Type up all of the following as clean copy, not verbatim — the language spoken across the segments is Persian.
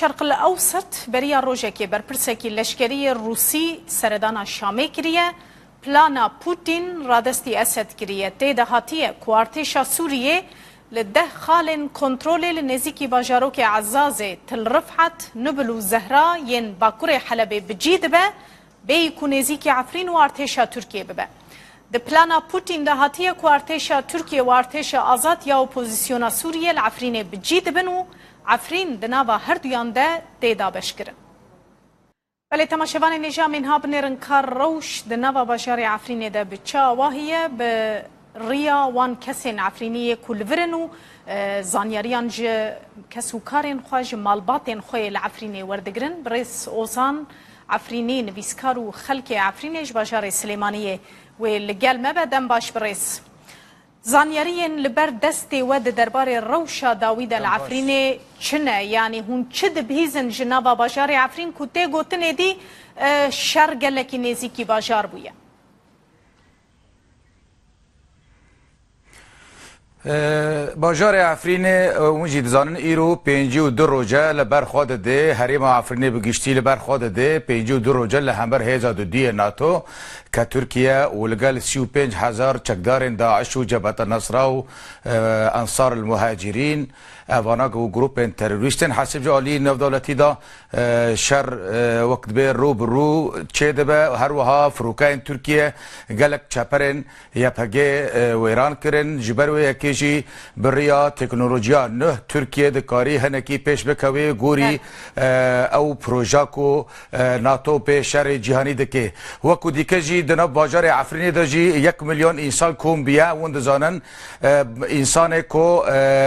شرق الاوسط بریا روژکی برپرسکی لشکری روسی سردانا شامی کریه پلانا پوتین رادستی اسد کریه تیده هاتیه که ارتشا سوریه لده خالن کنترول لنزیکی باجاروک عزاز تل رفحت نبل و زهرا ین باکور حلبه بجید به بی که نزیکی عفرین و ارتشا ترکیه ببه د پلانا پوتین ده هاتیه که ارتشا ترکیه و ارتشا آزاد یا اپوزیسیونا سوریه لعفرین بجید بنو عفرین دناوا هر دویان ده دیدا بشکرن. ولی تماشاوان نجام اینها بنرن کار روش دناوا باشار عفرین ده بچا واهیه به ریا وان کسین عفرینی کلورنو زانیاریان جه کسو کارین خواه جه مالباتین خواه لعفرینی وردگرن برس اوزان عفرینی نویسکار و خلک عفرینیش باشار سلیمانیه و لگل مبادم باش برس زانیارین لبر دستی ود دربار روشا داوید العفرینی چنه یعنی هون چه دبهیزن جنابا باجار عفرین کته گوتنه دی شرگلکی نزیکی باجار بویه باجار عفرین اونجی دزانن ایرو 52 روزه لبر خود ده حریم عفرینی بگشتی لبر خود ده 52 روزه لهمبر هزاد دی ناتو که ترکیه ولگل 35,000 چکدارن داعش و جبهت النصره و انصار المهاجرین اواناک و گروپ تروریستن حسب جالی نو دولتی دا شر وقت به رو برو چه دبه هر وها فروکین ترکیه گلک چپرن یا پگه ویران کرن جبرو یکیجی بریا تکنولوژیا نه ترکیه دکاری هنکی پیش بکوی گوری او پروژاکو ناتو به شر جهانی دکه وکو دیکجی دناب باجار عفرینی دا جی 1 میلیون انسان کوم بیا وند زانن انسان کو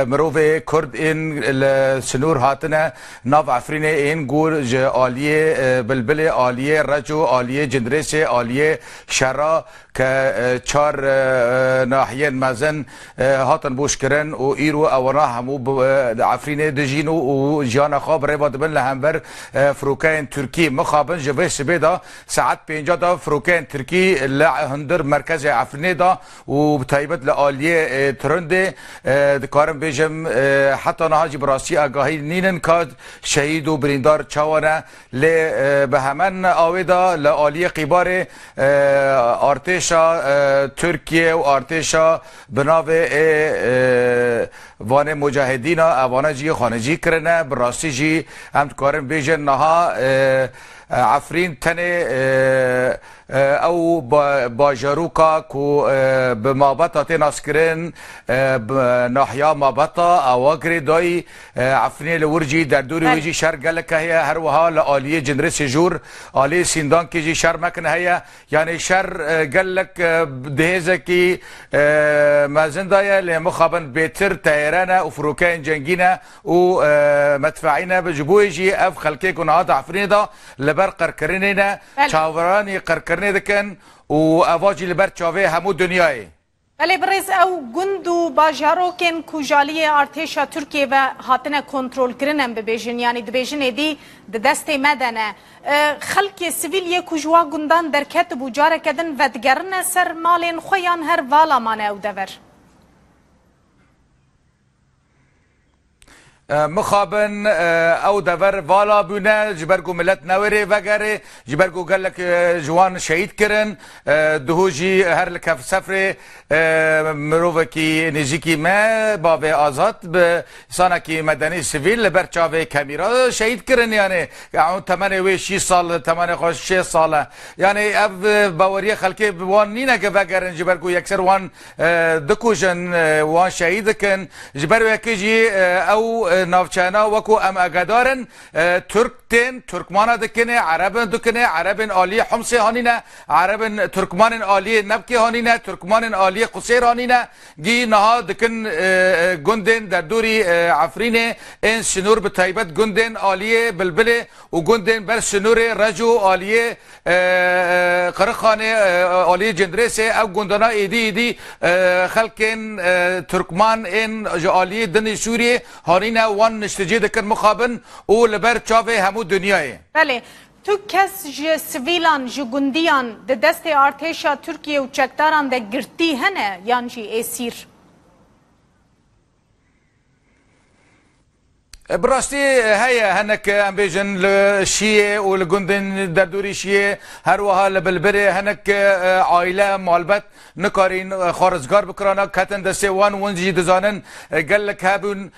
مروه کرد این سنور هاتنه ناف عفرینه این گور عالیه بلبل عالیه رجو عالیه جندرس عالیه شرا که 4 ناحیه مزن هاتن بوش کرن و ایرو اونا همو عفرینه دجینو و جانا خواب رباد بن لهمبر فروکین ترکی مخابن جوه سبیدا ساعت 50 دا فروکین ترکی لهندر مرکز عفرینه دا و بتایبت لعالیه ترنده دکارم بیجم حتی نهاجی براسی آگاهی نینن کاد شهید و بریندار چوانه به همن آویدا لعالیه قیبار ارتشا ترکیه و ارتشا بناوه وان مجاهدین اوانه جی خانجی کرنه براسی جی هم کارم بیجن نها عفرین تنه او باجاروکا کو به مابطا تناسکرین ناحیا مابطا اواگری دای عفرین لورجی در دوری ویجی شهر گلکه هیا هر وها لآلیه جنرس جور آلیه سیندان که جی شهر مکن هیا یعنی شهر گلک دهیزه کی مازن دایا لمخابن بیتر تایرانه و فروکین جنگینه و مدفعینه بجبوی جی اف خلقه کنهات عفرین دا لبر قرکرینه چاورانی قرکرینه دکن و اواجی لبر چاوه همو دنیای بله برز او گندو باجاروکن کجالی ارتشا ترکیه و هاتنه کنترول کرنن ببیجن یعنی دبیجن دی دست مدنه خلق سیویل یک کجوا گندان در کتب و جاره کدن و دگرن سر مالین خویان هر والا مانه او دور مخابن او دور والا بونه جبرگو ملت نوری وگره جبرگو گلک جوان شهید کرن دهوجی هر لکف سفر مروه کی نزیکی ما باب آزاد به سانه کی مدنی سیویل لبر چاوه کمیرا شهید کرن یعنی تمنه وی 6 سال تمنه خوش 6 ساله یعنی اف باوری خلقی وان نینه که وگرن جبرگو یکسر وان دکوجن وان شهید کن جبرگو یکی او نافچانا وکو ام اگدارن ترکتن ترکمانا دکنه عربن دکنه عربن آلی حمصه هانینه عربن ترکمان آلی نبکی هانینه ترکمان آلی قصیر هانینه گی نها دکن گندن در دوری عفرینه این سنور بتایبت گندن آلی بلبله و گندن بر سنور رجو آلی قرخانه آلی جندرسه او گندنا ایدی خلقن ترکمان این آلی دن سوریه هانینه وان نشتجی دکن مخابن او لبر چاوه همو دنیای بله تو کس جه سویلان جه گندیان ده دست ارتشا ترکیه و چکداران ده گرتی هنه یان جی اسیر براستی هيا هنك ام بيجن لشيء ولجندن دردوري شيء هر وها لبلبري هنك عائله مالبت نكارين خارزگار بكرانا كتن دسي وان ونجي دزانن قال لك هابون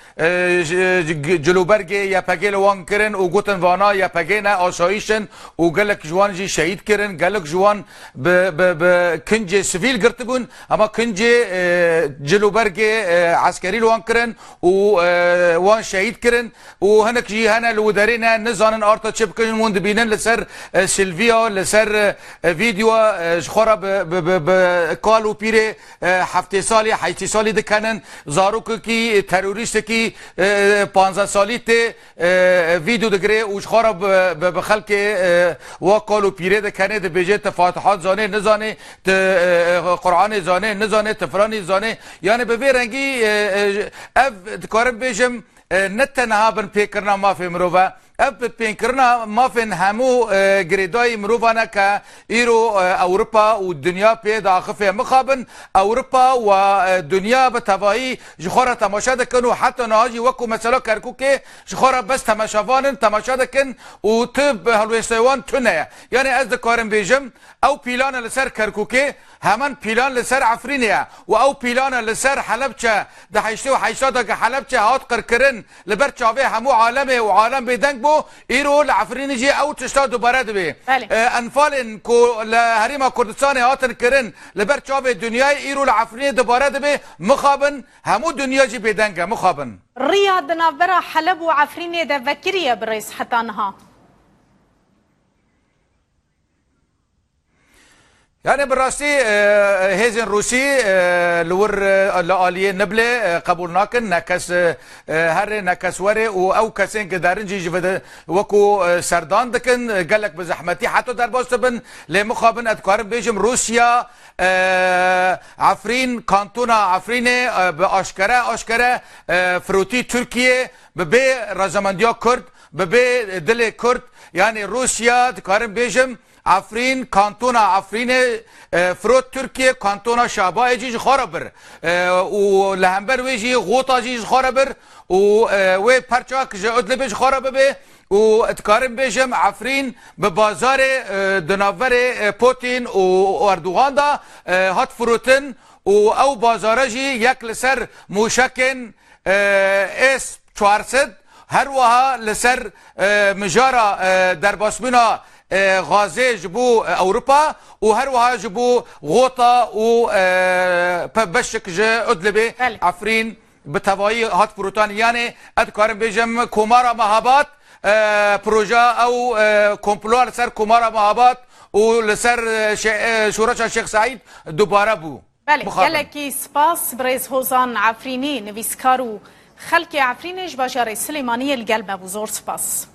جلوبرگي يا پگيل وان كرن و گوتن وانا يا پگينا آسايشن و قال لك جوان جي شهيد كرن قال لك جوان ب كنجي سيفيل قرتبون اما كنجي جلوبرگي عسكري وان كرن و وان شهيد كرن و هنك جي هنا الودارينا نزانن ارتا تشبكن وند بينن لسر سيلفيا لسر فيديو خورا بقالو بيري هفته سالي حيتي سالي دكنن زاروك كي تيروريست كي 15 سالي تي فيديو دغري و خورا بخلق وقالو بيري دكنه بيجه تفاتحات زانه نزانه قرآن زانه نزانه تفراني زانه يعني به رنگي اف دكارم بيجم نتنها بن پیکرنا ما في مروفا اب پیکرنا ما في همو گریدای مروفانا که ایرو اوروبا و دنیا پیدا خفه مخابن اوروبا و دنیا به تواهی جخورا تماشا دکن و حتی نهاجی وکو مثلا کرکو که جخورا بس تماشاوانن تماشا دکن و تب هلوستوان تونه یعنی از دکارم بیجم او پیلان لسر کرکوکه همان پیلان لسر عفرینه و او پیلان لسر حلبچه ده حیشته و حیشته که حلبچه هات قرکرن لبر چاوه همو عالمه و عالم بیدنگ بو ایرو لعفرینه جی او تشتا دوباره دوی انفالن کو لحریم کردستان هاتن کرن لبر چاوه دنیای ایرو لعفرینه دوباره دوی مخابن همو دنیا جی بیدنگه مخابن رياض نافرة حلب وعفرينة ده فكرية برئيس حتى انها يعني بالراستي هيزن روسي لور لآلية نبلة قبول ناكن نكس هر نكس وري او كسين كدارن جي جفد وكو سردان دكن قال لك بزحمتي حتى در باستبن لمخابن ادكارم بيجم روسيا عفرين كانتونا عفرينه باشكره فروتي تركيا ببي رزمنديا كرد ببي دل كرد يعني روسيا ادكارم بيجم عفرين كانتونا عفرين فروت تركيا كانتونا شابا يجي خرابر ولهمبر ويجي غوطا جي خرابر و پرچاك جودل بيج خرابه و اتكارم بيجم عفرين ببازار دناور بوتين و اردوغان دا هات فروتن و او بازار جي يك لسر موشكن اس 400 هر وها لسر مجارة درباسمنا غازي جبو اوروبا و هر وها جبو غوطا و بشك جا ادلبي عفرين بتوائي هات بروتان يعني ادكارم بيجم كومارا مهابات بروجا او كومبلو لسر كومارا مهابات و لسر شورش الشيخ سعيد دوباره بو بله يلكي سباس بريز هوزان عفريني نويسكارو خلق عفرينش بجاري سليمانية القلب ابو زور سباس